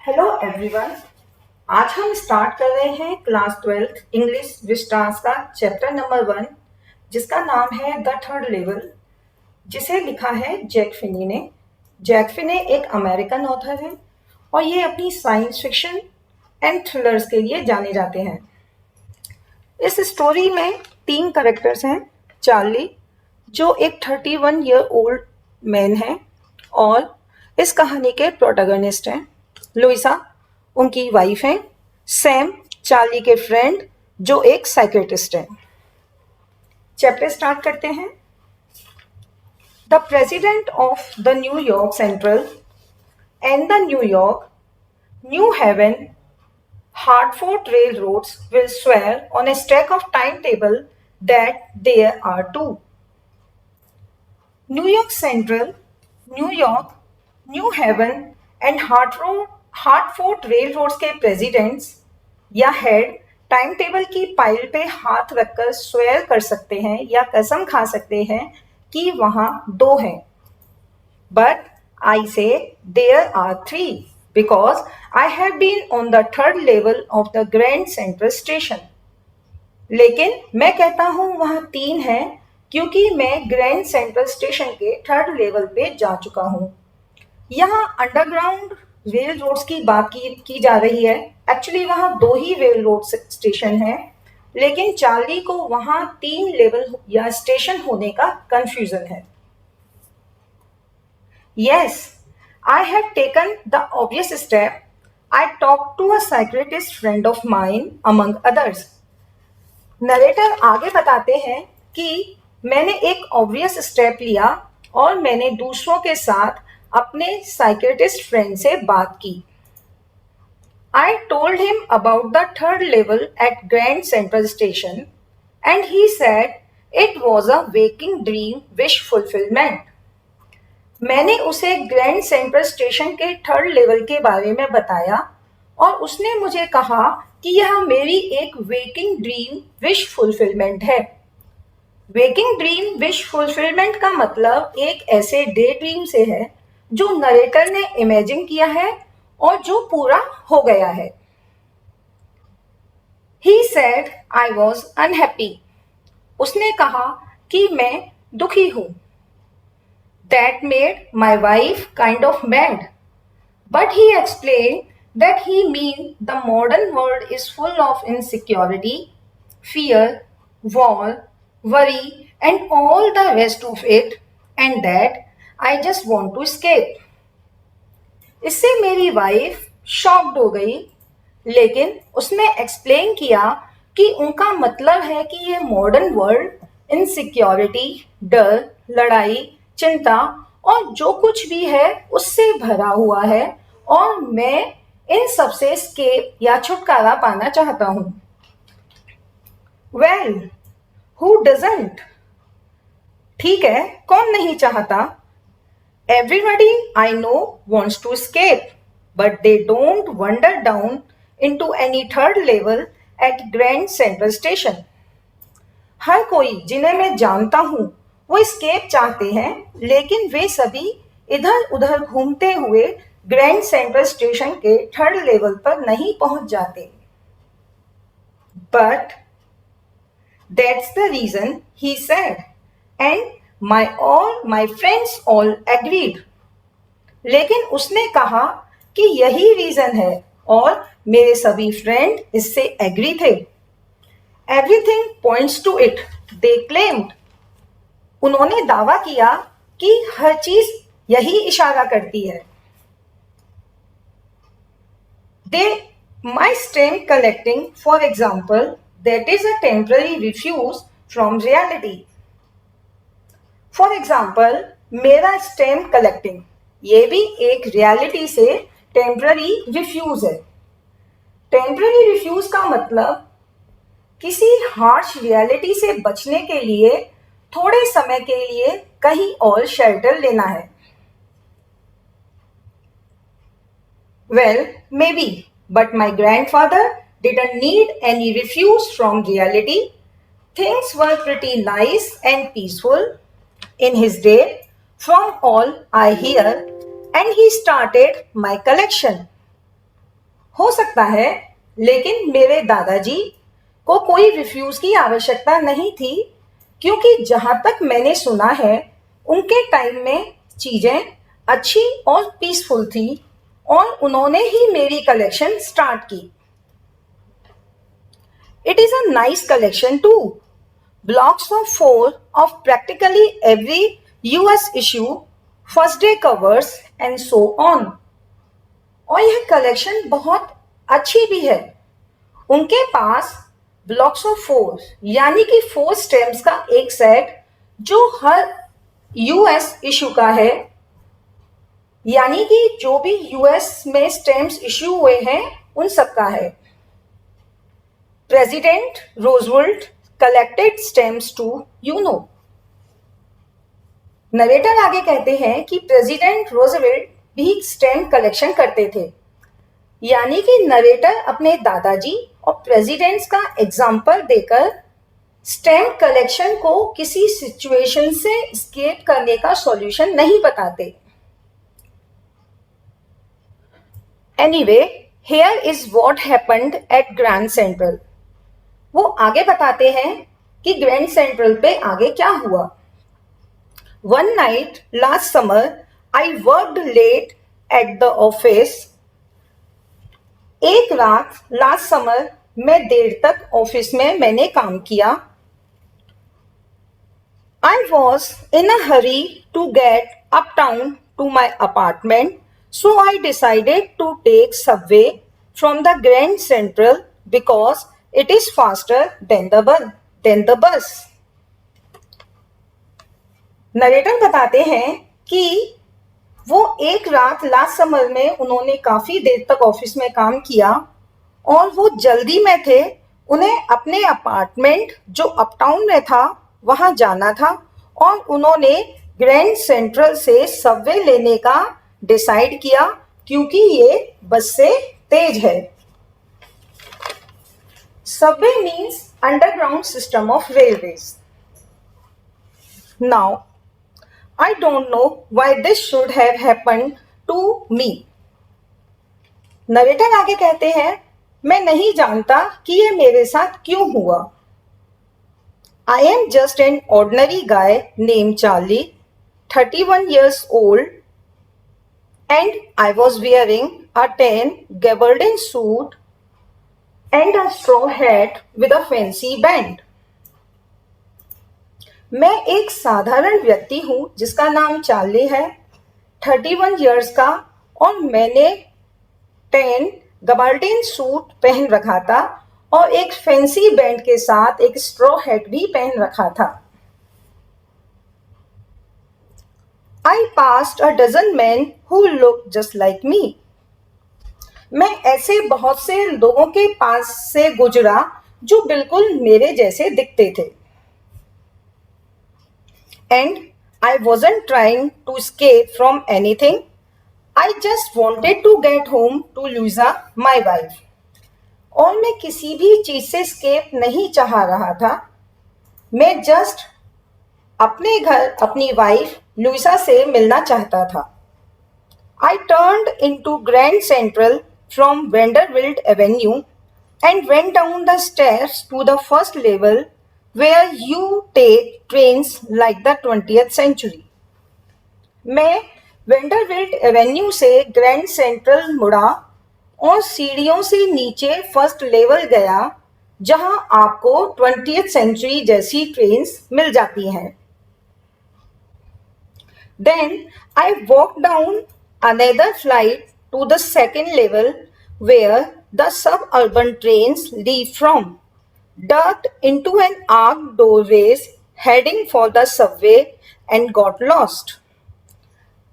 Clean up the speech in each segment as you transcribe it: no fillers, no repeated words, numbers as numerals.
Hello everyone. आज हम start कर रहे हैं क्लास 12th इंग्लिश विस्टास का चैप्टर नंबर 1, जिसका नाम है द थर्ड लेवल, जिसे लिखा है जैक फिनी ने। जैक फिनी एक अमेरिकन ऑथर है और ये अपनी साइंस फिक्शन एंड थ्रिलर्स के लिए जाने जाते हैं। इस स्टोरी में 3 कैरेक्टर्स हैं। चार्ली, जो एक 31 ईयर ओल्ड मैन है और इस कहानी के प्रोटैगनिस्ट हैं। लुइसा उनकी वाइफ हैं। सैम चार्ली के फ्रेंड, जो एक साइकियाट्रिस्ट है। चैप्टर स्टार्ट करते हैं। The president of the New York Central and the New York New Haven Hartford railroads will swear on a stack of timetable that there are two. New York Central, New York, New Haven and Hartford railroads के presidents या head time table की pile पे हाथ रखकर swear कर सकते हैं या कसम खा सकते हैं कि वहां 2 हैं। बट आई से there are 3 because I have been on the 3rd level of the Grand Central Station. लेकिन मैं कहता हूं वहां 3 है क्योंकि मैं ग्रैंड सेंट्रल स्टेशन के 3rd लेवल पे जा चुका हूं। यहाँ अंडरग्राउंड रेल रोड्स की बात की जा रही है। एक्चुअली वहां 2 ही रेल रोड स्टेशन है, लेकिन चार्ली को वहां 3 लेवल या स्टेशन होने का कंफ्यूजन है। Yes, I have taken the obvious step. I talked to a psychiatrist friend of mine, among others. Narrator आगे बताते हैं कि मैंने एक ऑब्वियस स्टेप लिया और मैंने दूसरों के साथ अपने साइकियाट्रिस्ट फ्रेंड से बात की। I told him about the 3rd level at Grand Central Station and he said it was a waking dream wish fulfillment. मैंने उसे ग्रैंड सेंट्रल स्टेशन के 3rd लेवल के बारे में बताया और उसने मुझे कहा कि यह मेरी एक वेकिंग ड्रीम विश फुलफिलमेंट है। वेकिंग ड्रीम विश फुलफिलमेंट का मतलब एक ऐसे डे ड्रीम से है जो नरेटर ने इमेजिन किया है और जो पूरा हो गया है। He said I was unhappy. उसने कहा कि मैं दुखी हूं। That made my wife kind of mad. But he explained that he means the modern world is full of insecurity, fear, war, worry, and all the rest of it, and that I just want to escape. इससे मेरी wife shocked हो गई, लेकिन उसने explain किया कि उनका मतलब है कि ये मॉडर्न वर्ल्ड इनसिक्योरिटी, डर, लड़ाई, चिंता और जो कुछ भी है उससे भरा हुआ है और मैं इन सब से एस्केप या छुटकारा पाना चाहता हूं। Well, who doesn't? ठीक है, कौन नहीं चाहता? Everybody I know wants to escape, but they don't wander down into any 3rd level at Grand Central station. हर कोई जिन्हें मैं जानता हूं वो एस्केप चाहते हैं, लेकिन वे सभी इधर उधर घूमते हुए ग्रैंड सेंट्रल स्टेशन के 3rd लेवल पर नहीं पहुंच जाते। But that's the reason, he said, and my friends all agreed. लेकिन उसने कहा कि यही रीजन है और मेरे सभी फ्रेंड इससे एग्री थे। Everything points to it, they claimed. उन्होंने दावा किया कि हर चीज यही इशारा करती है। दे my stamp collecting, for example, that is a temporary refuse from reality. For example, मेरा स्टैम्प कलेक्टिंग ये भी एक रियलिटी से टेम्पररी रिफ्यूज है। टेम्पररी रिफ्यूज का मतलब किसी हार्श रियलिटी से बचने के लिए थोड़े समय के लिए कहीं और शेल्टर लेना है। Well, maybe, but my grandfather didn't need any refuge from reality. Things were pretty nice and peaceful in his day, from all I hear, and he started my collection. हो सकता है, लेकिन मेरे दादाजी को कोई रिफ्यूज की आवश्यकता नहीं थी, क्योंकि जहां तक मैंने सुना है उनके टाइम में चीजें अच्छी और पीसफुल थी और उन्होंने ही मेरी कलेक्शन स्टार्ट की। It is a nice collection too, blocks of four of practically every US issue, first day covers and so on। और यह कलेक्शन बहुत अच्छी भी है। उनके पास ब्लॉक्स ऑफ फोर यानी कि 4 स्टेम्स का एक सेट जो हर यूएस इशू का है, यानी कि जो भी यूएस में स्टेम्स इशू हुए हैं उन सब का है। President Roosevelt collected stamps too you know. Narrator आगे कहते हैं कि प्रेसिडेंट रोजवेल्ट भी स्टैम्प कलेक्शन करते थे, यानी कि नरेटर अपने दादाजी और प्रेसिडेंट्स का एग्जाम्पल देकर स्टैम्प कलेक्शन को किसी सिचुएशन से एस्केप करने का सॉल्यूशन नहीं बताते। Anyway, here is what happened at Grand central. वो आगे बताते हैं कि ग्रैंड सेंट्रल पे आगे क्या हुआ। One night last summer, I worked late at the office। एक रात लास्ट समर मैं देर तक ऑफिस में मैंने काम किया। I was in a hurry to get uptown to my apartment, so I decided to take subway from the Grand Central because it is faster than the bus। Narrator बताते हैं कि वो एक रात लास्ट समर में उन्होंने काफी देर तक ऑफिस में काम किया और वो जल्दी में थे। उन्हें अपने अपार्टमेंट जो अपटाउन में था वहां जाना था और उन्होंने ग्रैंड सेंट्रल से सबवे लेने का डिसाइड किया, क्योंकि ये बस से तेज है। Subway means underground system of railways. Now I don't know why this should have happened to me। Narrator आगे कहते हैं, मैं नहीं जानता कि ये मेरे साथ क्यों हुआ। I am just an ordinary guy named Charlie, 31 years old, and I was wearing a tan gabardine suit and a straw hat with a fancy band। मैं एक साधारण व्यक्ति हूं जिसका नाम चार्ली है, 31 इयर्स का, और मैंने टैन गबार्डिन सूट पहन रखा था और एक फैंसी बैंड के साथ एक स्ट्रॉ हैट भी पहन रखा था। I passed a dozen men who looked just like me। मैं ऐसे बहुत से लोगों के पास से गुजरा जो बिल्कुल मेरे जैसे दिखते थे। And I wasn't trying to escape from anything। I just wanted to get home to Louisa, my wife। और मैं किसी भी चीज से escape नहीं चाह रहा था। मैं just अपने घर अपनी वाइफ लुइसा से मिलना चाहता था। I turned into Grand Central from Vanderbilt Avenue and went down the stairs to the first level where you take trains like the 20th century। मैं वेंडरबिल्ट एवेन्यू से ग्रैंड सेंट्रल मुड़ा और सीढ़ियों से नीचे फर्स्ट लेवल गया, जहां आपको 20th सेंचुरी जैसी ट्रेन्स मिल जाती हैं। Then I walked down another flight to the second level where the suburban trains leave from, ducked into an arched doorways heading for the subway and got lost।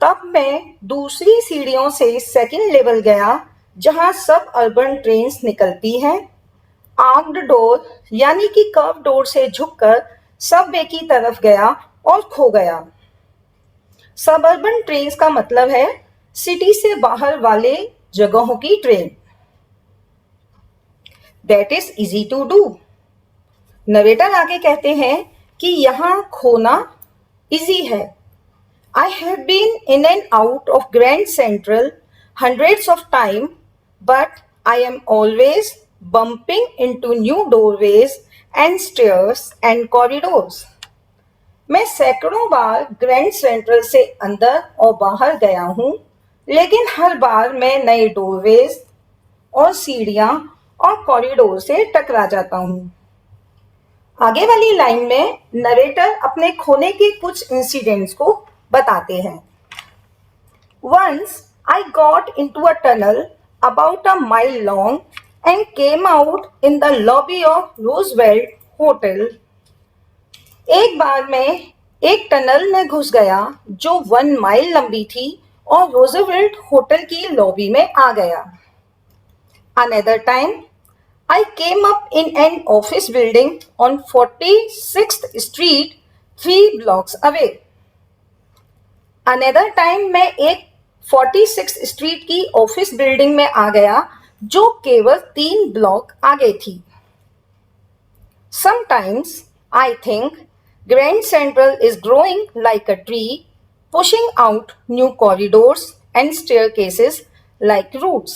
तब मैं दूसरी सीढ़ियों से second level गया जहां सब अर्बन ट्रेन्स निकलती हैं। आर्क्ड डोर यानी कि कर्व डोर से झुककर सबवे की तरफ गया और खो गया। सबअर्बन ट्रेन्स का मतलब है सिटी से बाहर वाले जगहों की train. That is easy to do. Narrator आगे कहते हैं कि यहां खोना इजी है। I have been in and out of Grand Central hundreds of times, but I am always bumping into new doorways and stairs and corridors. मैं सैकड़ों बार grand central से अंदर और बाहर गया हूँ, लेकिन हर बार मैं नए डोरवेज और सीढ़ियां और कॉरिडोर से टकरा जाता हूँ। आगे वाली लाइन में नरेटर अपने खोने के कुछ इंसिडेंट्स को बताते हैं। Once I got into a tunnel about a mile long and came out in the lobby of Roosevelt Hotel. एक बार मैं एक टनल में घुस गया जो 1 माइल लंबी थी और रोजवेल्ट होटल की लॉबी में आ गया। Another time, I came up in an office building on 46th Street, 3 blocks away. Another time, मैं एक 46th स्ट्रीट की ऑफिस बिल्डिंग में आ गया जो केवल 3 ब्लॉक आगे थी। Sometimes I think Grand Central is growing like a tree, pushing out new corridors and staircases like roots.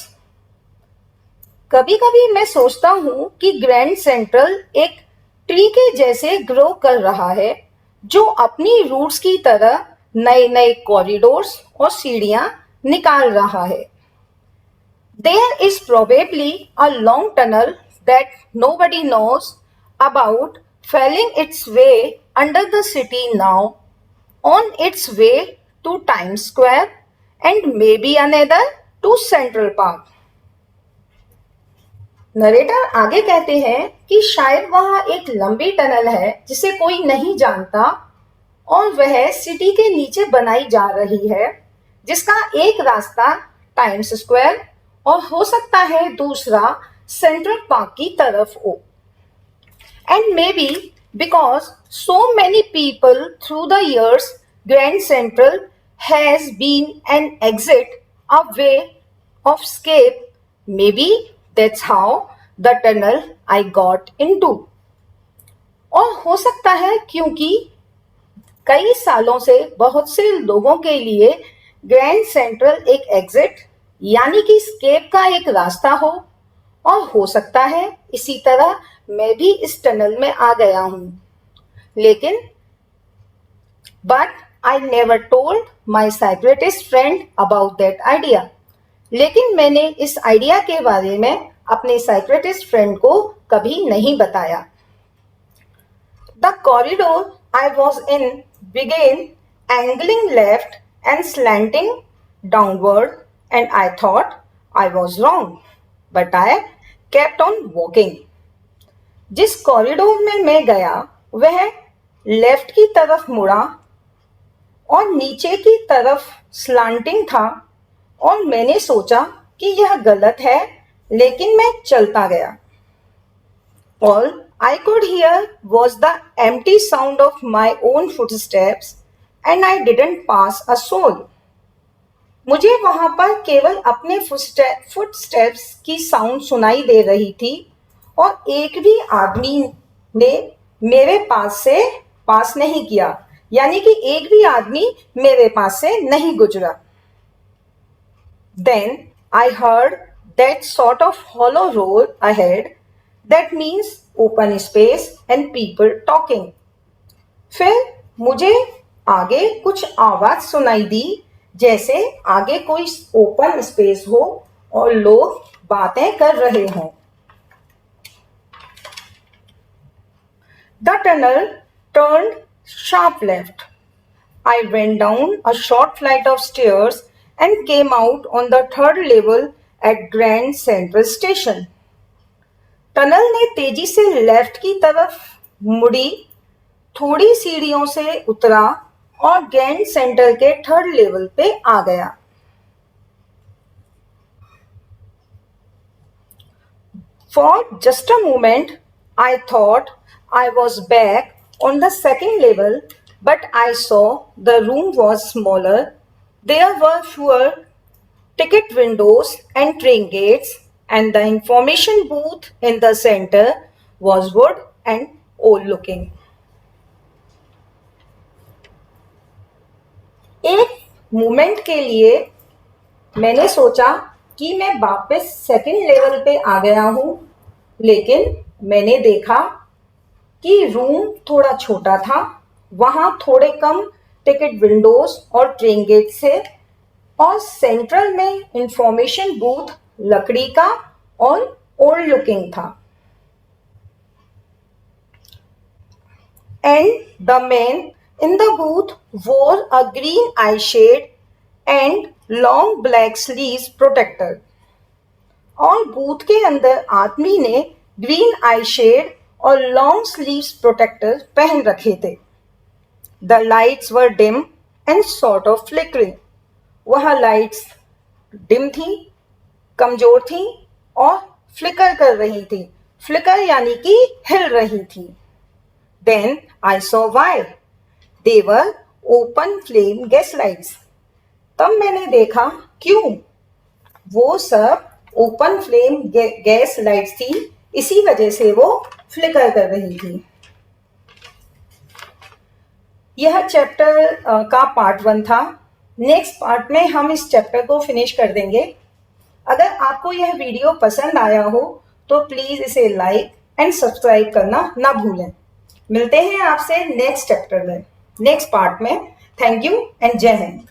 कभी-कभी मैं सोचता हूँ कि ग्रैंड सेंट्रल एक ट्री के जैसे ग्रो कर रहा है जो अपनी रूट्स की तरह नए-नए कॉरिडोर्स और सीढ़ियां निकाल रहा है। There is probably a long tunnel that nobody knows about feeling its way under the city now, on its way to Times Square and maybe another to Central Park. Narrator आगे कहते हैं कि शायद वहां एक लंबी टनल है जिसे कोई नहीं जानता और वह सिटी के नीचे बनाई जा रही है, जिसका एक रास्ता टाइम्स स्क्वायर और हो सकता है दूसरा सेंट्रल पार्क की तरफ हो। And maybe because so many people through the years, Grand Central has been an exit, a way of escape. Maybe that's how the tunnel I got into. और हो सकता है क्योंकि कई सालों से बहुत से लोगों के लिए ग्रैंड सेंट्रल एक एग्जिट यानी कि स्केप का एक रास्ता हो, और हो सकता है इसी तरह मैं भी इस टनल में आ गया हूं, लेकिन but I never told my psychiatrist friend about that idea. लेकिन मैंने इस आइडिया के बारे में अपने साइक्रेटिस्ट फ्रेंड को कभी नहीं बताया। The corridor I was in began angling left and slanting downward, and I thought I was wrong, but I kept on walking. जिस कॉरिडोर में मैं गया वह लेफ्ट की तरफ मुड़ा और नीचे की तरफ स्लांटिंग था, और मैंने सोचा कि यह गलत है, लेकिन मैं चलता गया। All I could hear was the empty sound of my own footsteps, and I didn't pass a soul. मुझे वहां पर केवल अपने फुटस्टेप्स की साउंड सुनाई दे रही थी और एक भी आदमी ने मेरे पास नहीं किया, यानी कि एक भी आदमी मेरे पास से नहीं गुजरा। Then I heard that sort of hollow roar ahead. That means open space and people talking. फिर मुझे आगे कुछ आवाज सुनाई दी, जैसे आगे कोई ओपन स्पेस हो और लोग बातें कर रहे हों। The tunnel turned sharp left. I went down a short flight of stairs and came out on the 3rd level at Grand Central Station. Tunnel ने तेजी से लेफ्ट की तरफ मुड़ी, थोड़ी सीढ़ियों से उतरा और ग्रैंड सेंट्रल के 3rd लेवल पे आ गया। For just a moment, I thought I was back on the 2nd level, but I saw the room was smaller. There were fewer ticket windows and train gates, and the information booth in the center was wood and old looking. एक moment के लिए मैंने सोचा कि मैं वापस second level पे आ गया हूँ, लेकिन मैंने देखा कि रूम थोड़ा छोटा था, वहाँ थोड़े कम टिकट विंडोज और ट्रेन गेट से, और सेंट्रल में इंफॉर्मेशन बूथ लकड़ी का और ओल्ड लुकिंग था। And the man in the booth wore a green eye shade and long black sleeves protector. और बूथ के अंदर आदमी ने ग्रीन आई शेड और लॉन्ग स्लीव्स प्रोटेक्टर पहन रखे थे। The lights were dim and sort of flickering. वह लाइट्स डिम थी, कमजोर थी और फ्लिकर कर रही थी। फ्लिकर यानी कि हिल रही थी। Then I saw why. They were open flame gas lights. तब मैंने देखा क्यों। वो सब ओपन फ्लेम गैस लाइट्स थी, इसी वजह से वो फ्लिकर कर रही थी। यह चैप्टर का पार्ट 1 था। नेक्स्ट पार्ट में हम इस चैप्टर को फिनिश कर देंगे। अगर आपको यह वीडियो पसंद आया हो तो प्लीज इसे लाइक एंड सब्सक्राइब करना ना भूलें। मिलते हैं आपसे नेक्स्ट चैप्टर में, नेक्स्ट पार्ट में। थैंक यू एंड जय हिंद।